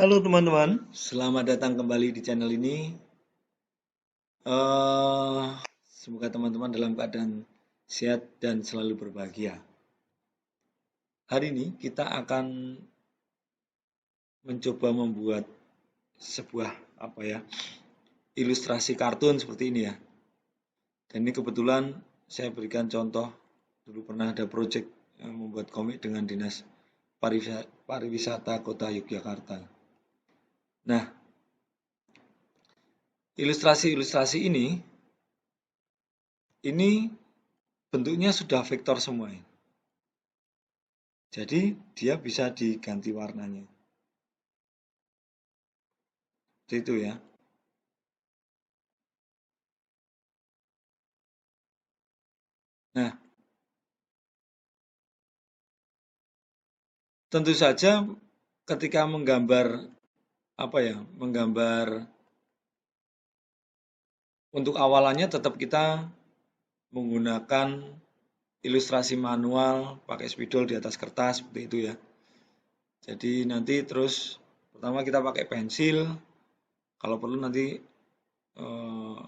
Halo teman-teman, selamat datang kembali di channel ini. Eh, Semoga teman-teman dalam keadaan sehat dan selalu berbahagia. Hari ini kita akan mencoba membuat sebuah ilustrasi kartun seperti ini ya. Dan ini kebetulan saya berikan contoh dulu pernah ada proyek yang membuat komik dengan Dinas Pariwisata Kota Yogyakarta. Nah, ilustrasi-ilustrasi ini bentuknya sudah vektor semua ya. Jadi dia bisa diganti warnanya. Seperti itu ya. Nah, tentu saja ketika menggambar menggambar untuk awalannya tetap kita menggunakan ilustrasi manual pakai spidol di atas kertas seperti itu ya. Jadi nanti terus pertama kita pakai pensil, kalau perlu nanti eh,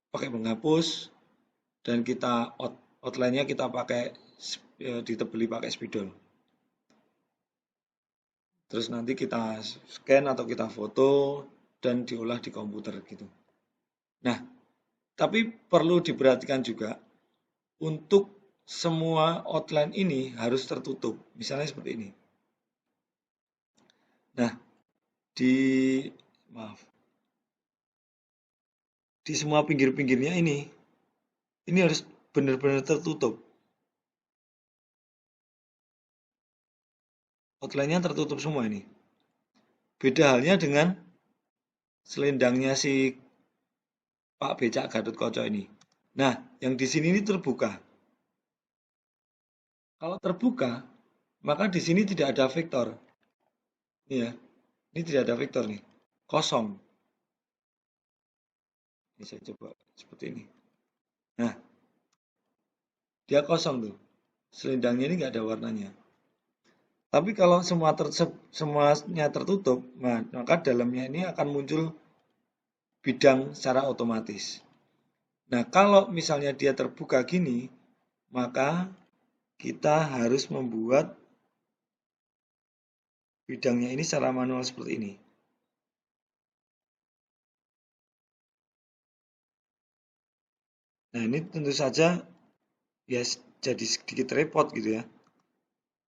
pakai penghapus dan kita outline-nya kita pakai ditebeli pakai spidol. Terus nanti kita scan atau kita foto dan diolah di komputer gitu. Nah, tapi perlu diperhatikan juga untuk semua outline ini harus tertutup. Misalnya seperti ini. Nah, di maaf, di semua pinggir-pinggirnya ini harus benar-benar tertutup. Outline-nya tertutup semua ini. Beda halnya dengan selendangnya si Pak Becak Gatotkaca ini. Nah, yang di sini ini terbuka. Kalau terbuka, maka di sini tidak ada vektor. Ini ya, ini tidak ada vektor nih, kosong. Ini saya coba seperti ini. Nah, dia kosong tuh. Selendangnya ini nggak ada warnanya. Tapi kalau semuanya tertutup, maka dalamnya ini akan muncul bidang secara otomatis. Nah, kalau misalnya dia terbuka gini, maka kita harus membuat bidangnya ini secara manual seperti ini. Nah, ini tentu saja ya jadi sedikit repot gitu ya.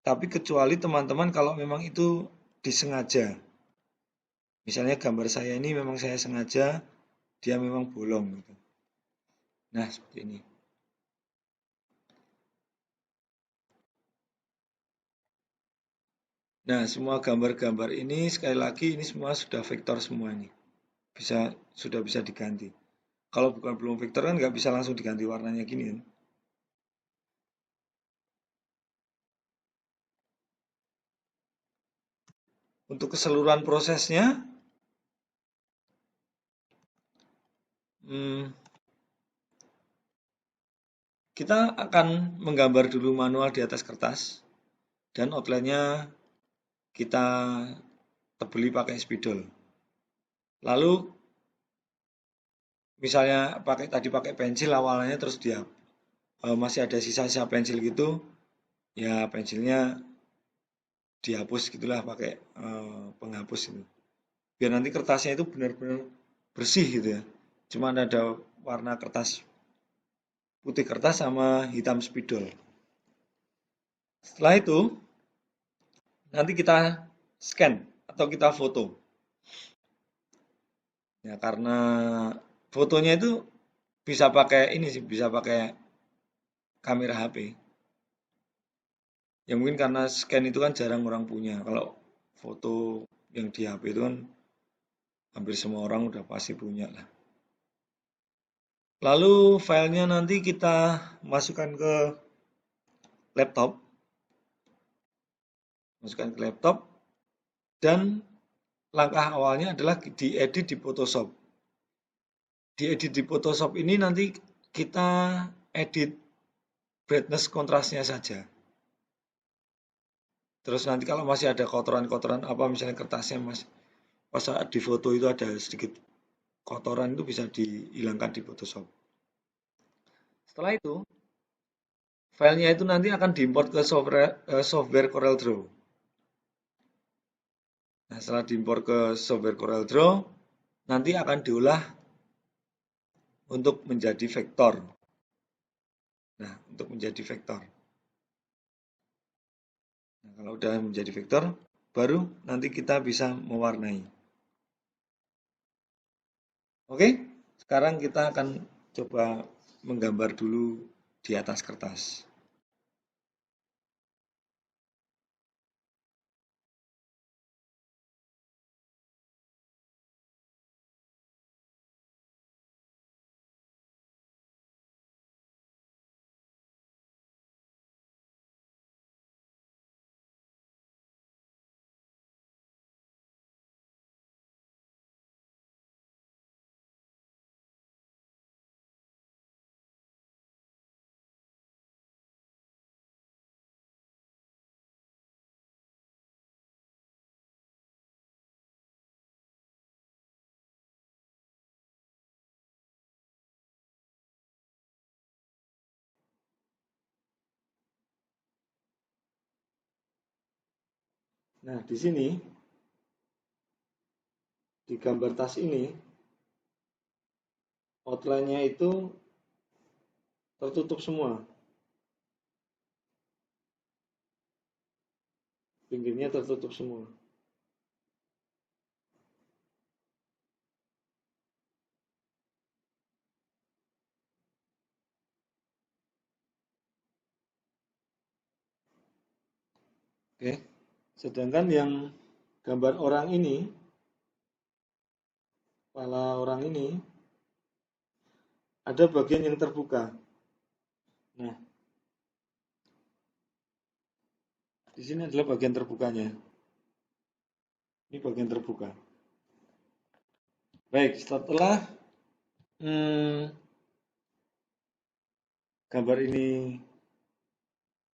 Tapi kecuali teman-teman kalau memang itu disengaja. Misalnya gambar saya ini memang saya sengaja, dia memang bolong gitu. Nah, seperti ini. Nah, semua gambar-gambar ini sekali lagi ini semua sudah vektor semua ini. Sudah bisa diganti. Kalau bukan belum vektor kan nggak bisa langsung diganti warnanya gini kan. Untuk keseluruhan prosesnya, hmm, kita akan menggambar dulu manual di atas kertas dan outline-nya kita tebeli pakai spidol. Lalu misalnya pakai pensil awalnya terus dia masih ada sisa-sisa pensil gitu, ya pensilnya dihapus gitulah pakai penghapus itu. Biar nanti kertasnya itu benar-benar bersih gitu ya. Cuma ada warna kertas putih kertas sama hitam spidol. Setelah itu nanti kita scan atau kita foto. Ya karena fotonya itu bisa pakai ini sih, bisa pakai kamera HP. Ya mungkin karena scan itu kan jarang orang punya. Kalau foto yang di HP itu kan hampir semua orang udah pasti punya lah. Lalu filenya nanti kita masukkan ke laptop, dan langkah awalnya adalah diedit di Photoshop. Diedit di Photoshop ini nanti kita edit brightness kontrasnya saja. Terus nanti kalau masih ada kotoran-kotoran apa misalnya kertasnya pas saat di foto itu ada sedikit kotoran itu bisa dihilangkan di Photoshop. Setelah itu, filenya itu nanti akan diimport ke software CorelDRAW. Nah, setelah diimport ke software CorelDRAW, nanti akan diolah untuk menjadi vektor. Nah, untuk menjadi vektor. Nah, kalau udah menjadi vektor, baru nanti kita bisa mewarnai. Oke, sekarang kita akan coba menggambar dulu di atas kertas. Nah, di sini, di gambar tas ini, outline-nya itu tertutup semua. Pinggirnya tertutup semua. Oke. Sedangkan yang gambar orang ini, kepala orang ini, ada bagian yang terbuka. Nah, di sini adalah bagian terbukanya. Ini bagian terbuka. Baik, setelah gambar ini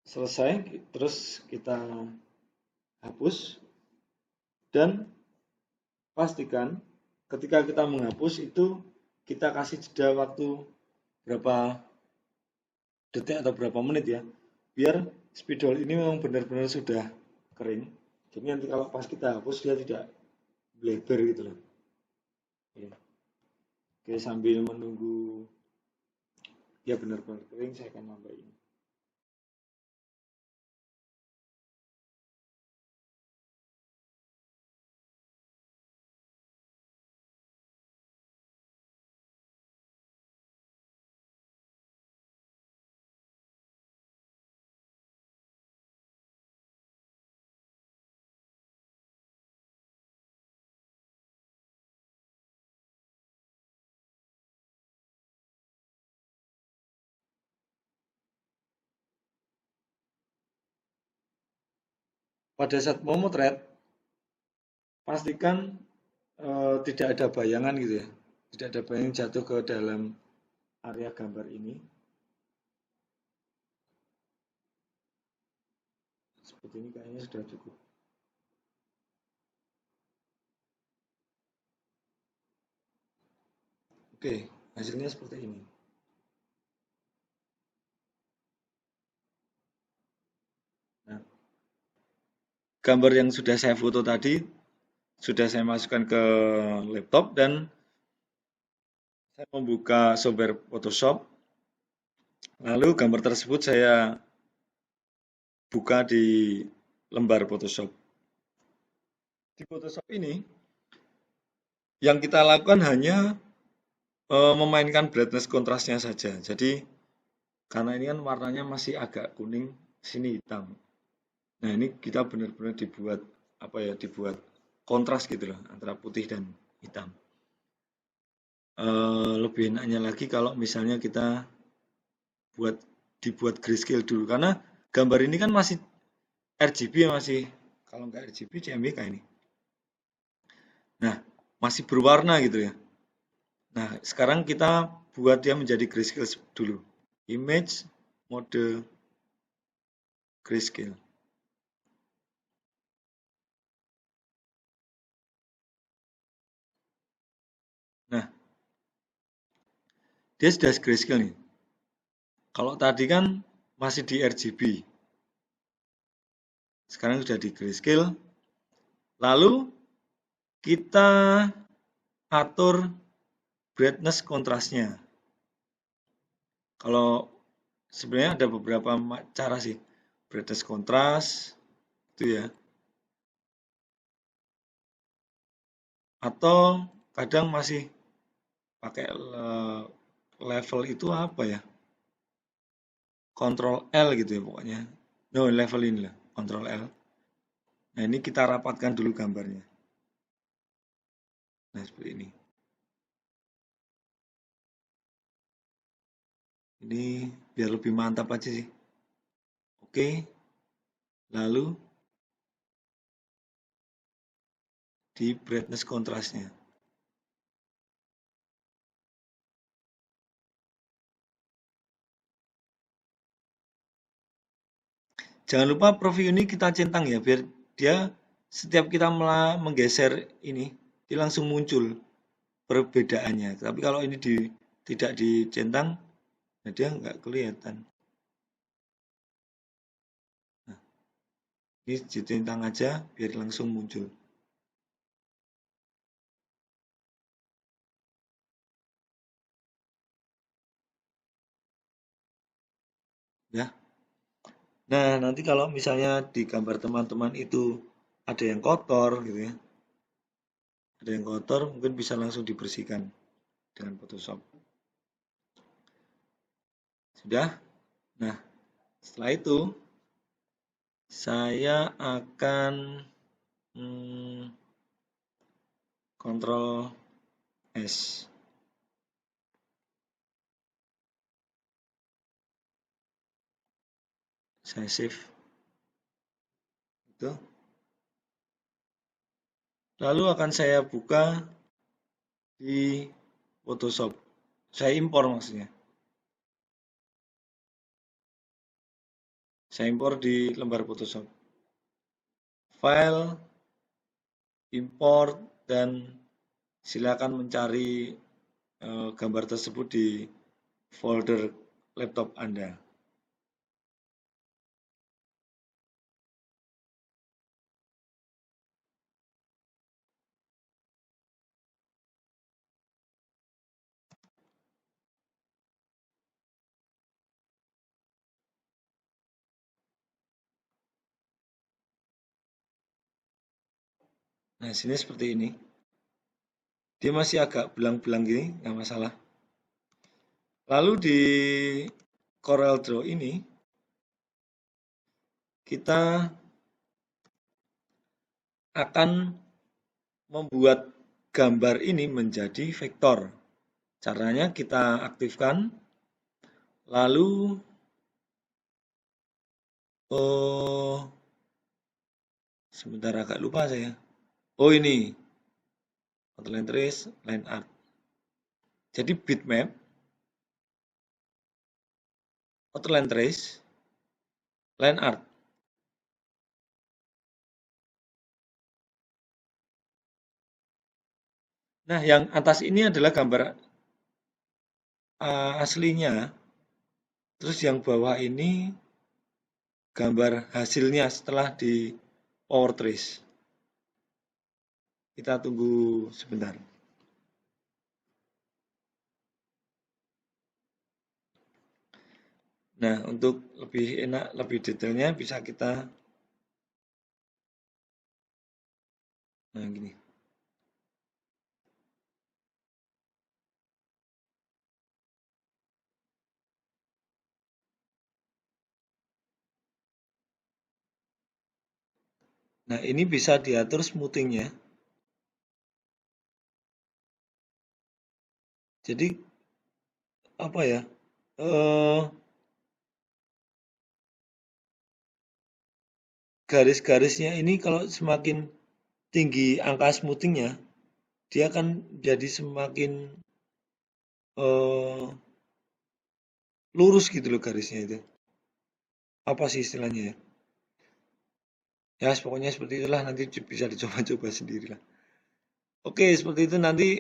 selesai, terus kita hapus dan pastikan ketika kita menghapus itu kita kasih jeda waktu berapa detik atau berapa menit ya, biar spidol ini memang benar-benar sudah kering. Jadi nanti kalau pas kita hapus dia tidak bleber gitu loh. Oke, sambil menunggu dia benar-benar kering, saya akan nambah ini. Pada saat memotret, pastikan tidak ada bayangan gitu ya, tidak ada bayangan jatuh ke dalam area gambar ini. Seperti ini kayaknya sudah cukup. Oke, hasilnya seperti ini. Nah, gambar yang sudah saya foto tadi sudah saya masukkan ke laptop dan saya membuka software Photoshop. Lalu gambar tersebut saya buka di lembar Photoshop. Di Photoshop ini yang kita lakukan hanya memainkan brightness kontrasnya saja. Jadi karena ini kan warnanya masih agak kuning, sini hitam. Nah, ini kita benar-benar dibuat dibuat kontras gitu loh antara putih dan hitam. Lebih enaknya lagi kalau misalnya kita dibuat grayscale dulu karena gambar ini kan masih RGB ya, masih kalau nggak RGB CMYK ini. Nah, masih berwarna gitu ya. Nah, sekarang kita buat dia menjadi grayscale dulu. Image mode grayscale. dia sudah grayscale nih. Kalau tadi kan masih di RGB, sekarang sudah di grayscale. Lalu kita atur brightness kontrasnya. Kalau sebenarnya ada beberapa cara sih, brightness kontras itu ya. Atau kadang masih pakai level itu apa ya? Ctrl L gitu ya pokoknya. No, level ini lah, Ctrl L. Nah, ini kita rapatkan dulu gambarnya. Nah, seperti ini. Ini biar lebih mantap aja sih. Oke. Lalu di brightness kontrasnya. Jangan lupa preview ini kita centang ya, biar dia setiap kita menggeser ini, dia langsung muncul perbedaannya. Tapi kalau ini tidak dicentang, nah dia nggak kelihatan. Nah, ini dicentang aja biar langsung muncul. Ya. Nah, nanti kalau misalnya di gambar teman-teman itu ada yang kotor gitu ya. Ada yang kotor, mungkin bisa langsung dibersihkan dengan Photoshop. Sudah? Nah, setelah itu saya akan Ctrl S. Saya save. Itu. Lalu akan saya buka di Photoshop. Saya impor maksudnya. Saya impor di lembar Photoshop. File, import, dan silakan mencari gambar tersebut di folder laptop Anda. Nah, sini seperti ini. Dia masih agak belang-belang gini, nggak masalah. Lalu di Corel Draw ini, kita akan membuat gambar ini menjadi vektor. Caranya kita aktifkan, lalu sebentar agak lupa saya. Oh ini, outline trace, line art. Jadi bitmap, outline trace, line art. Nah, yang atas ini adalah gambar aslinya. Terus yang bawah ini gambar hasilnya setelah di power trace. Kita tunggu sebentar. Nah, untuk lebih enak, lebih detailnya bisa kita gini. Nah, ini bisa diatur smoothing-nya. Jadi apa ya? Garis-garisnya ini kalau semakin tinggi angka smoothing-nya, dia akan jadi semakin lurus gitu loh garisnya itu. Apa sih istilahnya ya? Ya, pokoknya seperti itulah, nanti bisa dicoba-coba sendirilah. Oke, seperti itu nanti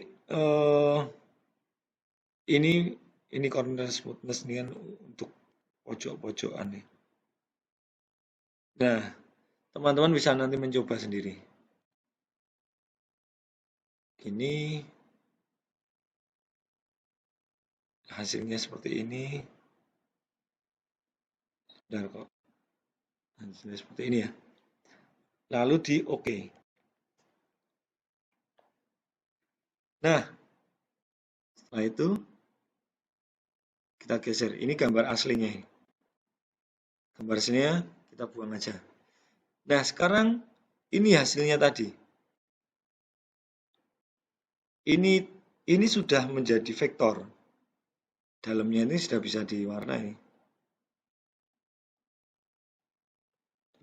ini Ini corner smoothness ini kan untuk pojok-pojokan nih. Nah, teman-teman bisa nanti mencoba sendiri. Gini, hasilnya seperti ini. Bentar kok. Hasilnya seperti ini ya. Lalu di OK. Nah, setelah itu kita geser. Ini gambar aslinya. Gambar aslinya kita buang aja. Nah, sekarang ini hasilnya tadi. Ini sudah menjadi vektor. Dalamnya ini sudah bisa diwarnai.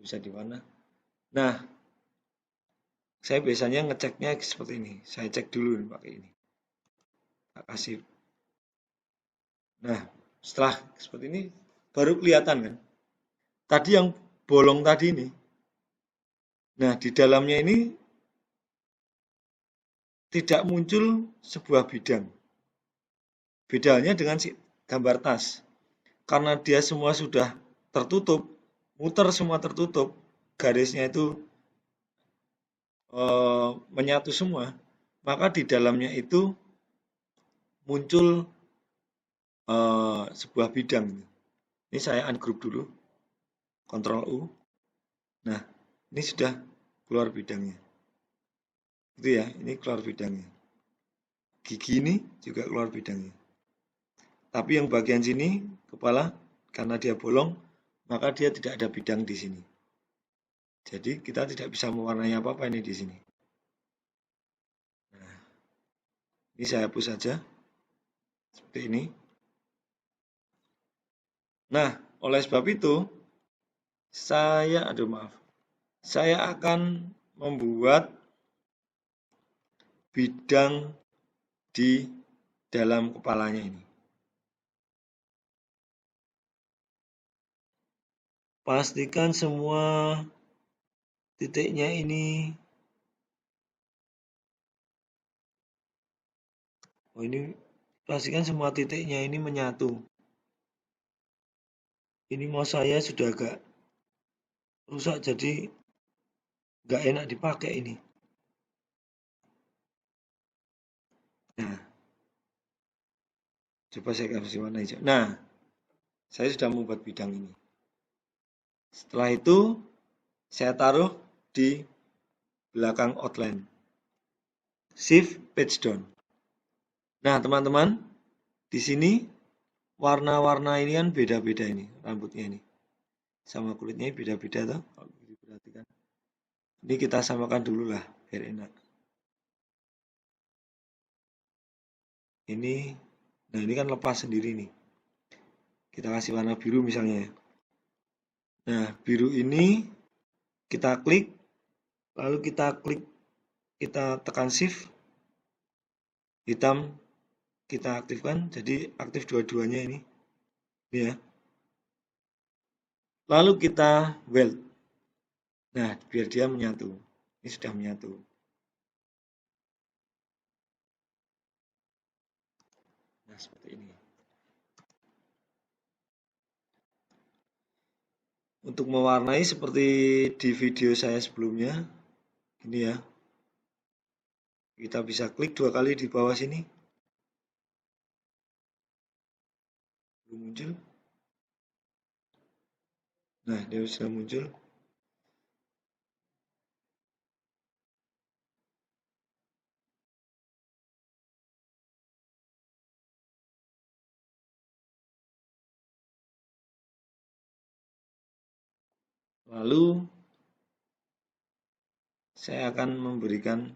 Bisa diwarna. Nah, saya biasanya ngeceknya seperti ini. Saya cek dulu pakai ini. Tak kasih. Nah, setelah seperti ini baru kelihatan kan. Tadi yang bolong tadi ini. Nah, di dalamnya ini tidak muncul sebuah bidang. Bedanya dengan gambar tas. Karena dia semua sudah tertutup, muter semua tertutup, garisnya itu menyatu semua, maka di dalamnya itu muncul sebuah bidang. Ini saya ungroup dulu, Ctrl U. Nah, ini sudah keluar bidangnya. Itu ya, ini keluar bidangnya. Gigi ini juga keluar bidangnya. Tapi yang bagian sini, kepala, karena dia bolong, maka dia tidak ada bidang di sini. Jadi kita tidak bisa mewarnai apa-apa ini di sini. Nah, ini saya hapus saja. Seperti ini. Nah, oleh sebab itu, saya akan membuat bidang di dalam kepalanya ini. Pastikan semua titiknya ini, pastikan semua titiknya ini menyatu. Ini mouse saya sudah agak rusak, jadi nggak enak dipakai ini. Nah, coba saya kasih warna hijau. Nah, saya sudah membuat bidang ini. Setelah itu, saya taruh di belakang outline. Shift page down. Nah, teman-teman, di sini warna-warna ini kan beda-beda ini, rambutnya ini. Sama kulitnya beda-beda toh, kalau diperhatikan. Ini kita samakan dulu lah, biar enak. Nah ini kan lepas sendiri nih. Kita kasih warna biru misalnya. Nah, biru ini kita klik, lalu kita tekan shift, hitam kita aktifkan, jadi aktif dua-duanya ini. Ya. Lalu kita weld. Nah, biar dia menyatu. Ini sudah menyatu. Nah, seperti ini. Untuk mewarnai seperti di video saya sebelumnya, ini ya. Kita bisa klik 2 kali di bawah sini. Belum muncul. Nah, dia sudah muncul. Lalu saya akan memberikan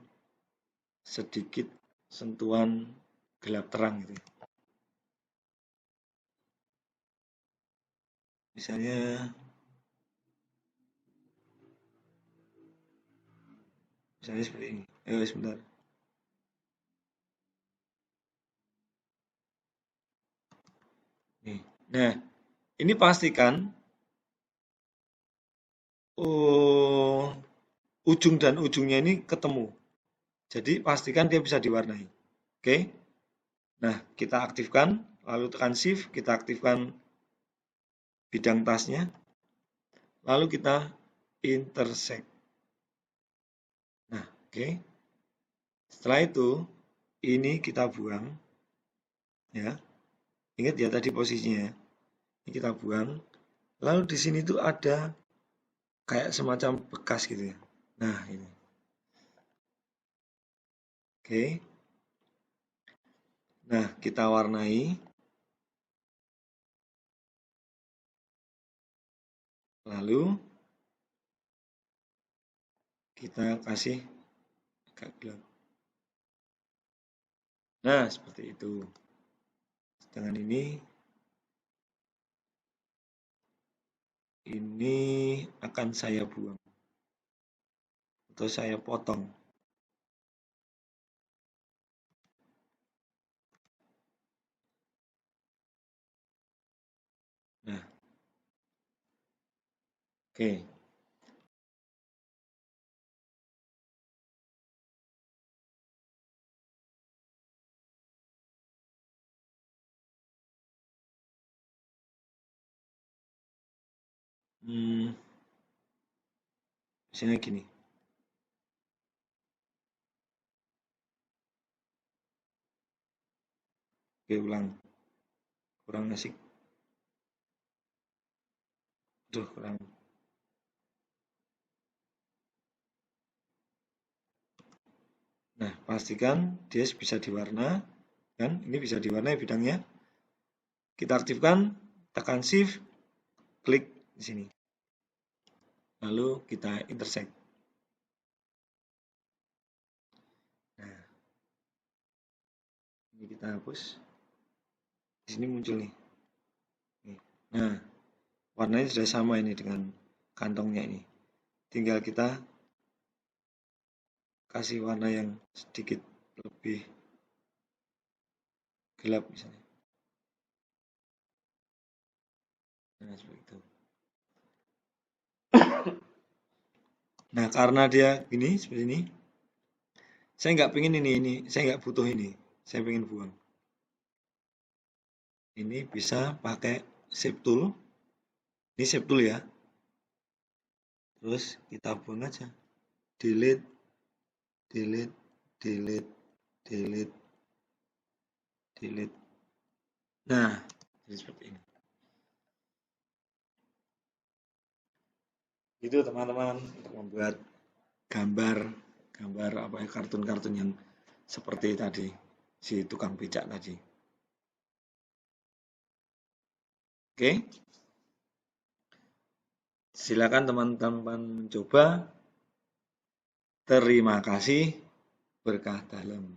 sedikit sentuhan gelap terang gitu. Misalnya seperti ini. Sebentar. Nih. Nah, ini pastikan ujung dan ujungnya ini ketemu. Jadi pastikan dia bisa diwarnai. Oke. Nah, kita aktifkan lalu tekan shift, kita aktifkan bidang tasnya, lalu kita intersect. Nah, oke. Setelah itu, ini kita buang, ya. Ingat ya tadi posisinya. Ini kita buang. Lalu di sini tuh ada kayak semacam bekas gitu ya. Nah, ini. Oke. Nah, kita warnai. Lalu kita kasih agak gelap. Nah, seperti itu. Dengan ini akan saya buang atau saya potong. Nah, oke. Misalnya gini. Oke, ulang. Kurang asik. Duh, kurang. Nah, pastikan dia bisa diwarna. Kan? Ini bisa diwarnai bidangnya. Kita aktifkan, tekan shift, klik di sini. Lalu kita intersect. Nah, ini kita hapus. Di sini muncul nih. Nah, warnanya sudah sama ini dengan kantongnya ini. Tinggal kita kasih warna yang sedikit lebih gelap misalnya. Nah, seperti itu. Nah, karena dia gini, seperti ini. Saya nggak pengen ini. Saya nggak butuh ini. Saya pengen buang. Ini bisa pakai shape tool. Ini shape tool ya. Terus kita buang aja. Delete, delete, delete, delete, delete. Nah, jadi seperti ini. Itu teman-teman untuk membuat gambar apa ya, kartun-kartun yang seperti tadi si tukang becak tadi. Oke, silakan teman-teman mencoba. Terima kasih, berkah dalam.